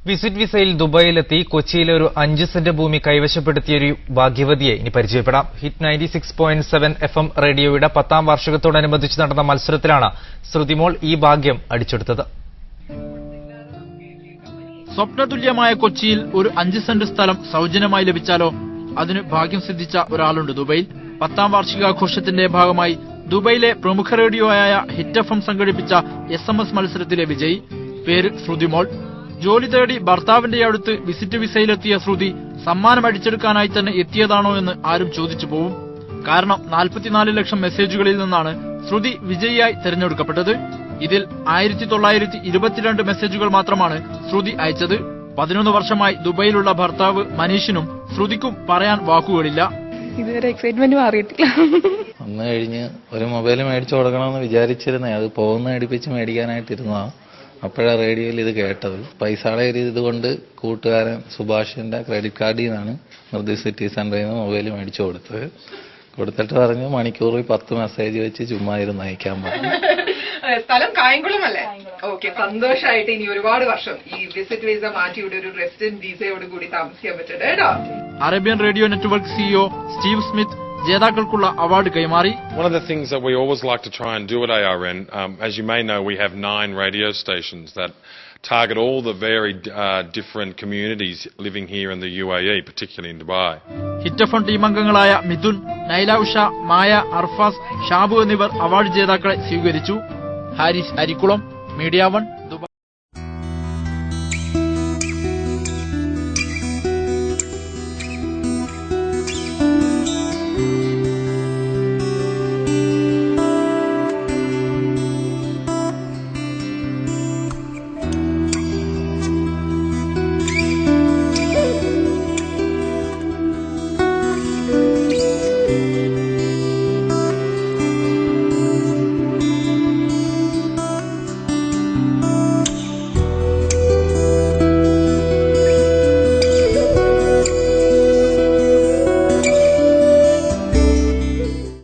Visit വിസയിൽ ദുബായിലെത്തി കൊച്ചിയിലെ ഒരു 5 സെന്റ് ഭൂമി കൈവശപ്പെടുത്തിയൊരു ഭാഗ്യവതിയെ ഇനി പരിചയപ്പെടാം. ഹിറ്റ് 96.7 FM റേഡിയോയുടെ 10ാം വാർഷികത്തോടനുബന്ധിച്ച് നടന്ന മത്സരത്തിലാണ് ശ്രുതിമോൾ ഈ ഭാഗ്യം അടിച്ചെടുത്തത്. സ്വപ്നതുല്യമായ കൊച്ചിയിൽ ഒരു 5 സെന്റ് സ്ഥലം സൗജന്യമായി ലഭിച്ചാലോ? അതിന് ഭാഗ്യം സിദ്ധിച്ച ഒരാളുണ്ട് ദുബൈയിൽ. 10ാം വാർഷികാഘോഷത്തിന്റെ ഭാഗമായി ദുബൈയിലെ പ്രമുഖ റേഡിയോയായ ഹിറ്റ് FM സംഘടിപ്പിച്ച SMS മത്സരത്തിലെ വിജയി. പേര് ശ്രുതിമോൾ. ജോലി തേടി ഭർത്താവിന്റെ അടുത്ത് വിസിറ്റ് വിസയിലെത്തിയ ശ്രുതി സമ്മാനം അടിച്ചെടുക്കാനായി തന്നെ എത്തിയതാണോ എന്ന് ആരും ചോദിച്ചു പോവും. കാരണം 44 ലക്ഷം മെസ്സേജുകളിൽ നിന്നാണ് ശ്രുതി വിജയിയായി തെരഞ്ഞെടുക്കപ്പെട്ടത്. ഇതിൽ 1922 മെസ്സേജുകൾ മാത്രമാണ് ശ്രുതി അയച്ചത്. 11 വർഷമായി ദുബൈയിലുള്ള ഭർത്താവ് മനീഷിനും ശ്രുതിക്കും പറയാൻ വാക്കുകളില്ല. ഇതുവരെ എക്സൈറ്റ്മെന്റ് മാറിയിട്ടില്ല. അന്ന് കഴിഞ്ഞ് ഒരു മൊബൈൽ മേടിച്ചു കൊടുക്കണമെന്ന് വിചാരിച്ചിരുന്നേ, അത് പോകുന്ന അടുപ്പിച്ച് മേടിക്കാനായിട്ടിരുന്നതാ. അപ്പോഴാണ് റേഡിയോയിൽ ഇത് കേട്ടത്. പൈസയുടെ ഒരു ഇതുകൊണ്ട് കൂട്ടുകാരൻ സുഭാഷിന്റെ ക്രെഡിറ്റ് കാർഡിൽ നിന്നാണ് മൃദു സിറ്റി സെന്ററിൽ നിന്ന് മൊബൈൽ മേടിച്ചു കൊടുത്തിട്ട് പറഞ്ഞു മണിക്കൂറിൽ 10 മെസ്സേജ് വെച്ച് ചുമ്മാ ഇരുന്ന് അയക്കാൻ പറഞ്ഞു. സ്ഥലം കായംകുളമല്ലേ? ഓക്കെ, സന്തോഷമായിട്ട് ഇനി ഒരുപാട് വർഷം ഈ വിസിറ്റ് വിസ മാറ്റി ഇവിടെ ഒരു റെസിഡന്റ് വിസയോട് കൂടി താമസിക്കാൻ പറ്റട്ടെ കേട്ടോ. Arabian radio network CEO Steve Smith ജേതാക്കൾക്കുള്ള അവാർഡ് കൈമാറി. One of the things that we always like to try and do at ARN, as you may know, we have 9 radio stations that target all the very different communities living here in the UAE, particularly in Dubai. Hit FM team അംഗങ്ങളായ മിഥുൻ, നൈല ഉഷ, മായ, അർഫാസ്, ഷാബു എന്നിവർ award ജേതാക്കളെ സ്വീകരിച്ചു. Haris Arikkulam, media 1.